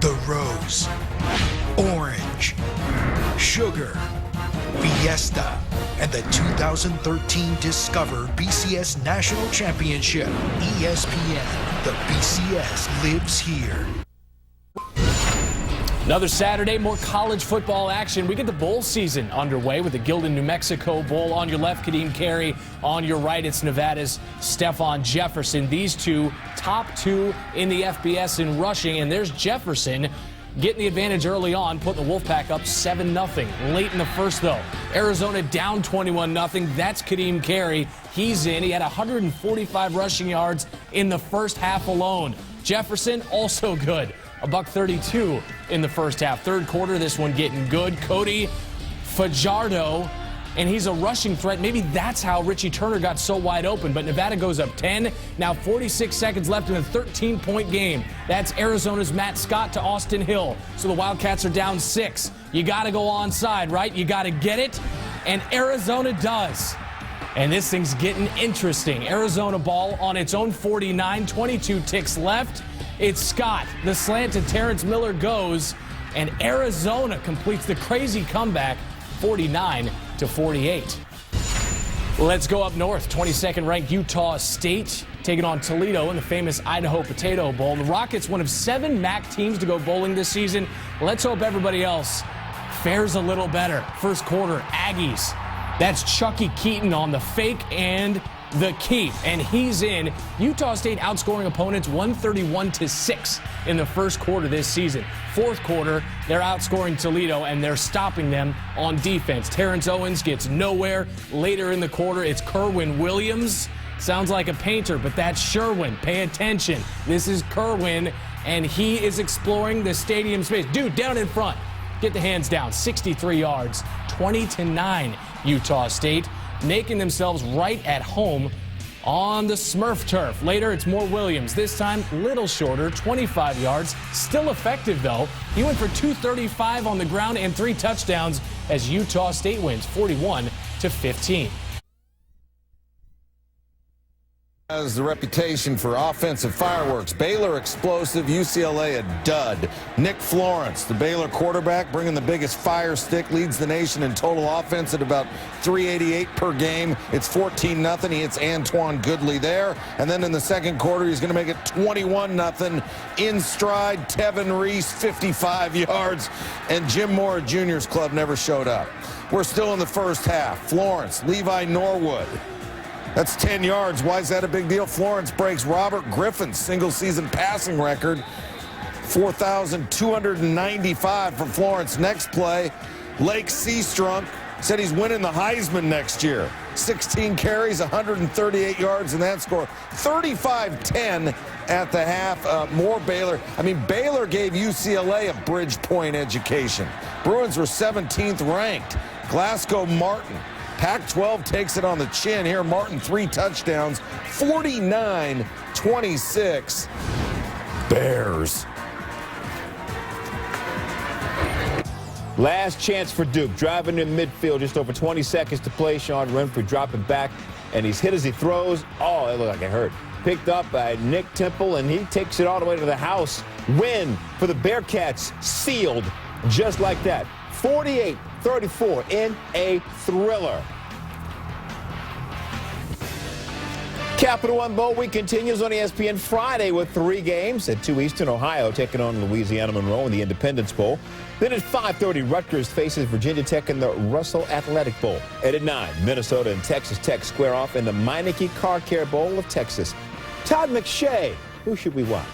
The Rose, Orange, Sugar, Fiesta, and the 2013 Discover BCS National Championship. ESPN, the BCS lives here. Another Saturday, more college football action. We get the bowl season underway with the Gildan, New Mexico Bowl. On your left, Kadeem Carey. On your right, it's Nevada's Stephon Jefferson. These two, top two in the FBS in rushing. And there's Jefferson getting the advantage early on, putting the Wolfpack up 7-0. Late in the first, though, Arizona down 21-0. That's Kadeem Carey. He's in. He had 145 rushing yards in the first half alone. Jefferson, also good. $132 in the first half. Third quarter, this one getting good. Cody Fajardo, and he's a rushing threat. Maybe that's how Richie Turner got so wide open. But Nevada goes up 10. Now 46 seconds left in a 13-point game. That's Arizona's Matt Scott to Austin Hill. So the Wildcats are down 6. You got to go onside, right? You got to get it. And Arizona does. And this thing's getting interesting. Arizona ball on its own 49, 22 ticks left. It's Scott. The slant to Terrence Miller goes, and Arizona completes the crazy comeback, 49-48. Let's go up north. 22nd ranked Utah State taking on Toledo in the famous Idaho Potato Bowl. The Rockets, one of 7 MAC teams to go bowling this season. Let's hope everybody else fares a little better. First quarter, Aggies. That's Chucky Keaton on the fake and the keep, and he's in. Utah State outscoring opponents 131-6 in the first quarter this season. Fourth quarter, they're outscoring Toledo, and they're stopping them on defense. Terrence Owens gets nowhere. Later in the quarter, it's Kerwin Williams. Sounds like a painter, but that's Sherwin. Pay attention. This is Kerwin, and he is exploring the stadium space. Dude, down in front. Get the hands down. 63 yards. 20-9, Utah State, making themselves right at home on the Smurf turf. Later, it's more Williams. This time, little shorter, 25 yards. Still effective, though. He went for 235 on the ground and 3 touchdowns as Utah State wins 41-15. Has the reputation for offensive fireworks. Baylor explosive, UCLA a dud. Nick Florence, the Baylor quarterback, bringing the biggest fire stick, leads the nation in total offense at about 388 per game. It's 14-0. He hits Antoine Goodley there. And then in the second quarter, he's going to make it 21-0. In stride, Tevin Reese, 55 yards. And Jim Mora Jr.'s club never showed up. We're still in the first half. Florence, Levi Norwood. That's 10 yards. Why is that a big deal? Florence breaks Robert Griffin's single-season passing record. 4,295 for Florence. Next play, Lake Seastrunk said he's winning the Heisman next year. 16 carries, 138 yards in that score. 35-10 at the half. More Baylor. I mean, Baylor gave UCLA a Bridgepoint education. Bruins were 17th ranked. Glasgow Martin. Pac-12 takes it on the chin here. Martin, 3 touchdowns, 49-26. Bears. Last chance for Duke. Driving in midfield, just over 20 seconds to play. Sean Renfrey dropping back, and he's hit as he throws. Oh, it looked like it hurt. Picked up by Nick Temple, and he takes it all the way to the house. Win for the Bearcats, sealed just like that. 48-34 in a thriller. Capital One Bowl Week continues on ESPN Friday with 3 games. At 2 Eastern, Ohio taking on Louisiana Monroe in the Independence Bowl. Then at 5:30, Rutgers faces Virginia Tech in the Russell Athletic Bowl. And at 9, Minnesota and Texas Tech square off in the Meineke Car Care Bowl of Texas. Todd McShay, who should we watch?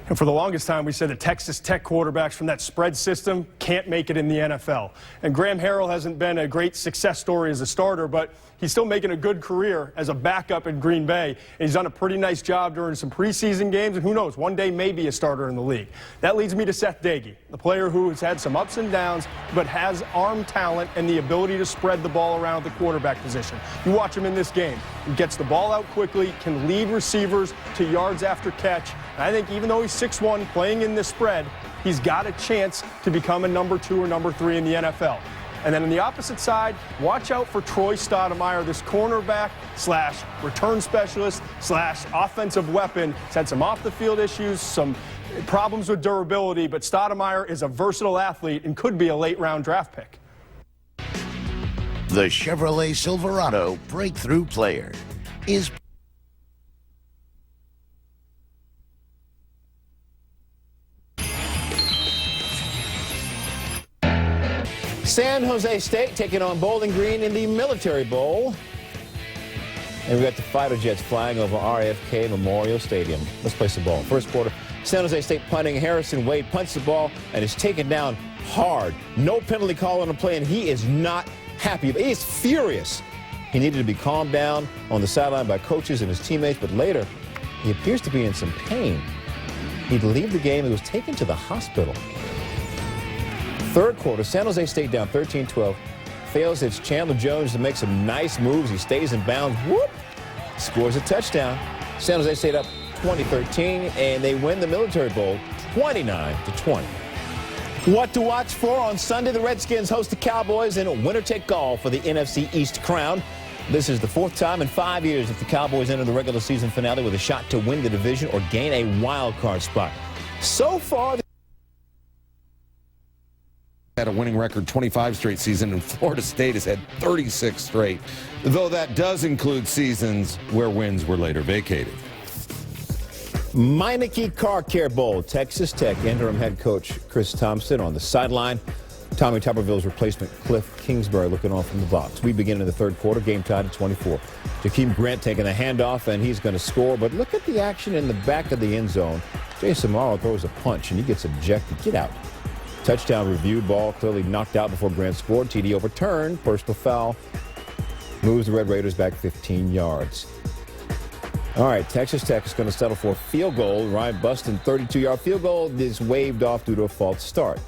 And for the longest time, we said that Texas Tech quarterbacks from that spread system can't make it in the NFL. And Graham Harrell hasn't been a great success story as a starter, but he's still making a good career as a backup in Green Bay. And he's done a pretty nice job during some preseason games, and who knows, one day may be a starter in the league. That leads me to Seth Doege, the player who has had some ups and downs, but has arm talent and the ability to spread the ball around at the quarterback position. You watch him in this game. He gets the ball out quickly, can lead receivers to yards after catch. And I think even though he's 6'1", playing in this spread, he's got a chance to become a number 2 or number 3 in the NFL. And then on the opposite side, watch out for Troy Stoudemire, this cornerback / return specialist / offensive weapon. He's had some off-the-field issues, some problems with durability, but Stoudemire is a versatile athlete and could be a late-round draft pick. The Chevrolet Silverado Breakthrough Player is San Jose State taking on Bowling Green in the Military Bowl. And we got the fighter jets flying over RFK Memorial Stadium. Let's play some ball. First quarter, San Jose State punting. Harrison Wade punts the ball and is taken down hard. No penalty call on the play, and he is not happy. He is furious. He needed to be calmed down on the sideline by coaches and his teammates, but later he appears to be in some pain. He'd leave the game. He was taken to the hospital. Third quarter, San Jose State down 13-12. Fails its Chandler Jones to make some nice moves. He stays in bounds. Whoop! Scores a touchdown. San Jose State up 20-13, and they win the Military Bowl 29-20. What to watch for on Sunday? The Redskins host the Cowboys in a winner-take-all for the NFC East crown. This is the fourth time in 5 years that the Cowboys enter the regular season finale with a shot to win the division or gain a wild card spot. So far, had a winning record 25 straight season, and Florida State has had 36 straight, though that does include seasons where wins were later vacated. Meineke Car Care Bowl, Texas Tech interim head coach Chris Thompson on the sideline. Tommy Tuberville's replacement Cliff Kingsbury looking on from the box. We begin in the third quarter, game tied at 24. Jakeem Grant taking the handoff, and he's going to score. But look at the action in the back of the end zone. Jay Samaro throws a punch, and he gets ejected. Get out. Touchdown review, ball clearly knocked out before Grant scored. TD overturned, personal foul. Moves the Red Raiders back 15 yards. All right, Texas Tech is going to settle for a field goal. Ryan Buston, 32-yard field goal, is waved off due to a false start.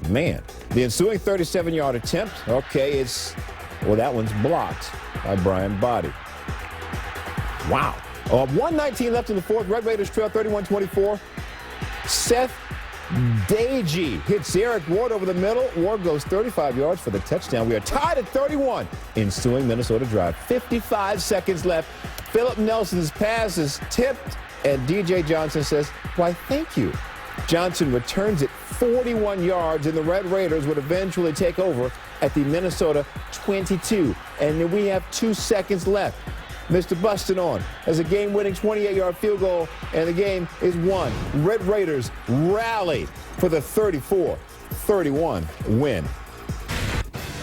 Man, the ensuing 37-yard attempt, okay, that one's blocked by Brian Body. Wow. 1:19 left in the fourth. Red Raiders trail 31-24. Seth Dagey hits Eric Ward over the middle. Ward goes 35 yards for the touchdown. We are tied at 31. Ensuing Minnesota drive. 55 seconds left. Philip Nelson's pass is tipped, and DJ Johnson says, "Why, thank you." Johnson returns it 41 yards, and the Red Raiders would eventually take over at the Minnesota 22. And then we have 2 seconds left. Mr. Buston on as a game-winning 28-yard field goal, and the game is won. Red Raiders rally for the 34-31 win.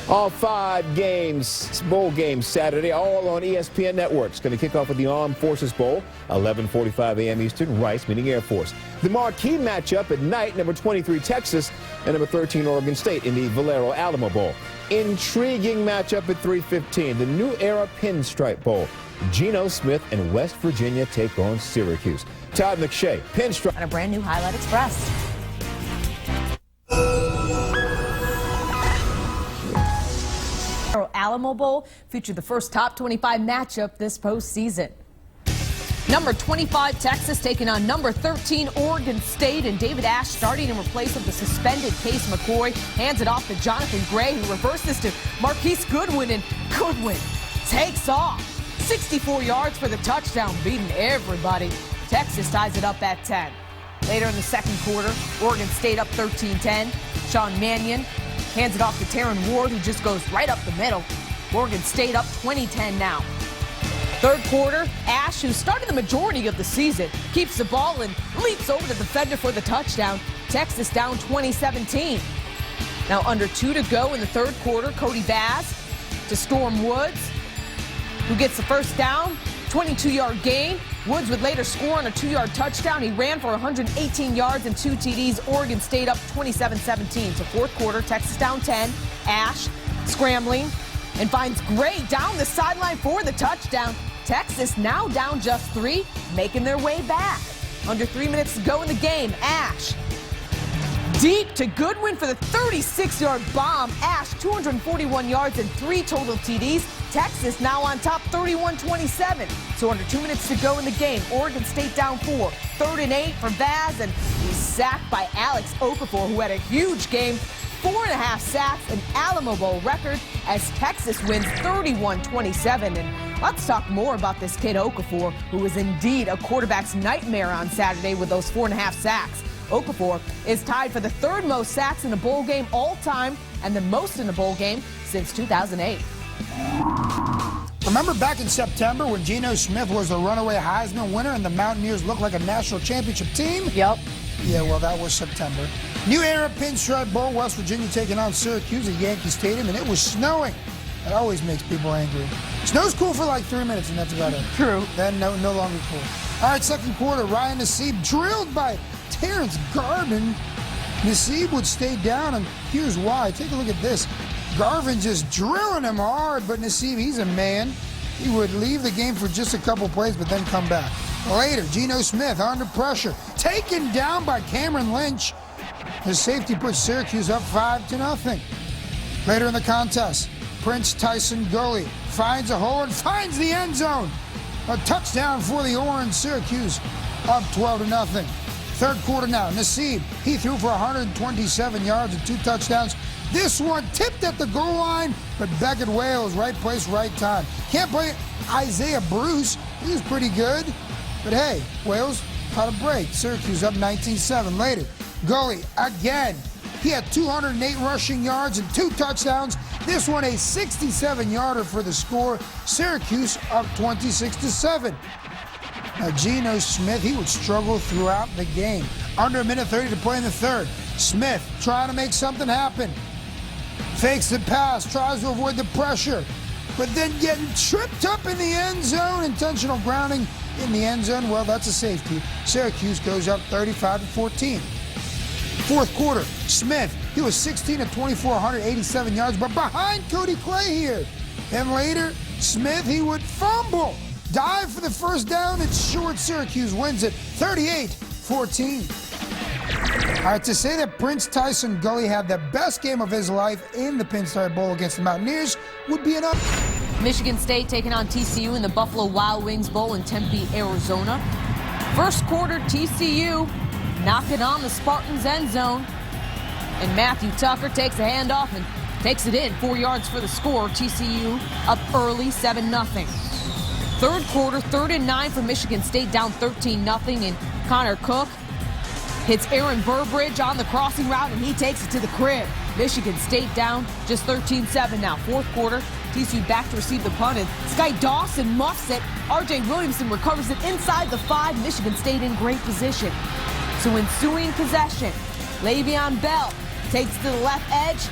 All 5 games, bowl games Saturday, all on ESPN Network. It's going to kick off with the Armed Forces Bowl, 11:45 a.m. Eastern, Rice meeting Air Force. The marquee matchup at night, number 23 Texas and number 13 Oregon State in the Valero Alamo Bowl. Intriguing matchup at 3:15, the New Era Pinstripe Bowl. Geno Smith and West Virginia take on Syracuse. Todd McShay, Pinstripe. On a brand new Highlight Express. Alamo Bowl featured the first top 25 matchup this postseason. Number 25 Texas taking on number 13 Oregon State, and David Ash starting in replace of the suspended Case McCoy. Hands it off to Jonathan Gray, who reverses to Marquise Goodwin, and Goodwin takes off. 64 yards for the touchdown, beating everybody. Texas ties it up at 10. Later in the second quarter, Oregon State up 13-10. Sean Mannion hands it off to Taryn Ward, who just goes right up the middle. Oregon State up 20-10 now. Third quarter, Ash, who started the majority of the season, keeps the ball and leaps over the defender for the touchdown. Texas down 20-17. Now under 2 to go in the third quarter, Cody Vaz to Storm Woods, who gets the first down, 22-yard gain. Woods would later score on a 2-yard touchdown. He ran for 118 yards and 2 TDs. Oregon State up 27-17. So fourth quarter, Texas down 10. Ash scrambling and finds Gray down the sideline for the touchdown. Texas now down just 3, making their way back. Under 3 minutes to go in the game. Ash deep to Goodwin for the 36-yard bomb. Ash 241 yards and 3 total TDs. Texas now on top 31-27. So under 2 minutes to go in the game. Oregon State down 4. 3rd and 8 for Vaz, and he's sacked by Alex Okafor, who had a huge game. 4.5 sacks, an Alamo Bowl record, as Texas wins 31-27. And let's talk more about this kid Okafor, who was indeed a quarterback's nightmare on Saturday with those 4.5 sacks. Okafor is tied for the third most sacks in a bowl game all time and the most in a bowl game since 2008. Remember back in September when Geno Smith was the runaway Heisman winner and the Mountaineers looked like a national championship team? Yep. Yeah, well, that was September. New era Pinstripe Bowl, West Virginia taking on Syracuse at Yankee Stadium, and it was snowing. That always makes people angry. Snow's cool for like 3 minutes, and that's about it. True. Then no longer cool. All right, second quarter, Ryan Nassib drilled by Terrence Garvin. Nassib would stay down, and here's why. Take a look at this. Garvin just drilling him hard, but Nassib, he's a man. He would leave the game for just a couple plays, but then come back. Later, Geno Smith under pressure, taken down by Cameron Lynch. His safety puts Syracuse up 5-0. Later in the contest, Prince Tyson Gully finds a hole and finds the end zone. A touchdown for the Orange. Syracuse up 12-0. Third quarter now, Nassib, he threw for 127 yards and 2 touchdowns. This one tipped at the goal line, but Beckett Wales, right place, right time. Can't play Isaiah Bruce. He was pretty good. But hey, Wales caught a break. Syracuse up 19-7. Later, Gully again. He had 208 rushing yards and 2 touchdowns. This one a 67-yarder for the score. Syracuse up 26-7. Now, Geno Smith, he would struggle throughout the game. Under a minute 30 to play in the third. Smith trying to make something happen. Fakes the pass, tries to avoid the pressure, but then getting tripped up in the end zone. Intentional grounding in the end zone. Well, that's a safety. Syracuse goes up 35-14. Fourth quarter, Smith, he was 16 of 24, 187 yards, but behind Cody Clay here. And later, Smith, he would fumble. Dive for the first down. It's short. Syracuse wins it 38-14. All right, to say that Prince Tyson Gully had the best game of his life in the Pinstripe Bowl against the Mountaineers would be enough. Michigan State taking on TCU in the Buffalo Wild Wings Bowl in Tempe, Arizona. First quarter, TCU knocking on the Spartans' end zone. And Matthew Tucker takes a handoff and takes it in. 4 yards for the score. TCU up early, 7-0. Third quarter, 3rd and 9 for Michigan State, down 13-0. And Connor Cook hits Aaron Burbridge on the crossing route, and he takes it to the crib. Michigan State down just 13-7 now. Fourth quarter, TCU back to receive the punt, and Sky Dawson muffs it. R.J. Williamson recovers it inside the 5. Michigan State in great position. So ensuing possession, Le'Veon Bell takes to the left edge,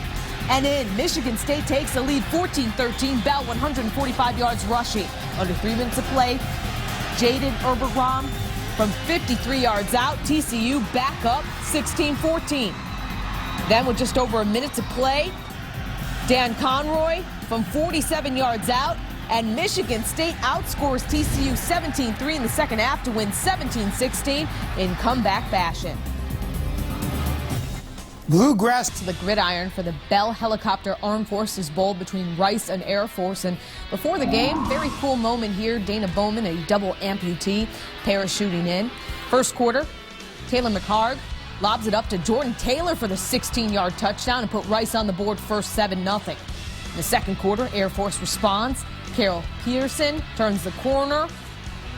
and in. Michigan State takes the lead 14-13. Bell 145 yards rushing. Under 3 minutes of play, Jaden Ebergrom from 53 yards out. TCU back up 16-14. Then with just over a minute to play, Dan Conroy from 47 yards out, and Michigan State outscores TCU 17-3 in the second half to win 17-16 in comeback fashion. Bluegrass To the gridiron for the Bell Helicopter Armed Forces Bowl between Rice and Air Force. And before the game, very cool moment here. Dana Bowman, a double amputee, parachuting in. First quarter, Taylor McHargue lobs it up to Jordan Taylor for the 16-yard touchdown and put Rice on the board first 7-0. In the second quarter, Air Force responds. Carol Pearson turns the corner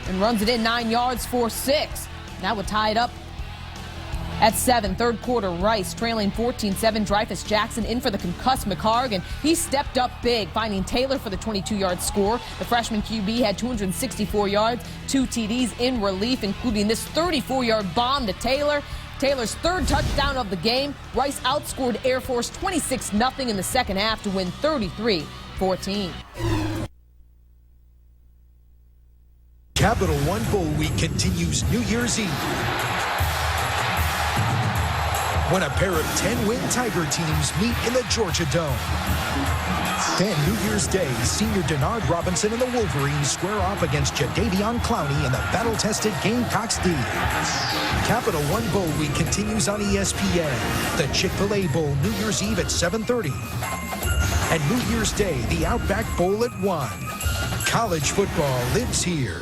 and runs it in 9 yards for 6. That would tie it up at 7. Third quarter, Rice trailing 14-7. Dreyfus Jackson in for the concussed McHargue, and he stepped up big, finding Taylor for the 22-yard score. The freshman QB had 264 yards, 2 TDs in relief, including this 34-yard bomb to Taylor. Taylor's third touchdown of the game. Rice outscored Air Force 26-0 in the second half to win 33-14. Capital One Bowl Week continues New Year's Eve, when a pair of 10-win Tiger teams meet in the Georgia Dome. Then New Year's Day, senior Denard Robinson and the Wolverines square off against Jadeveon Clowney and the battle-tested Gamecocks D. Capital One Bowl Week continues on ESPN. The Chick-fil-A Bowl New Year's Eve at 7:30. And New Year's Day, the Outback Bowl at 1. College football lives here.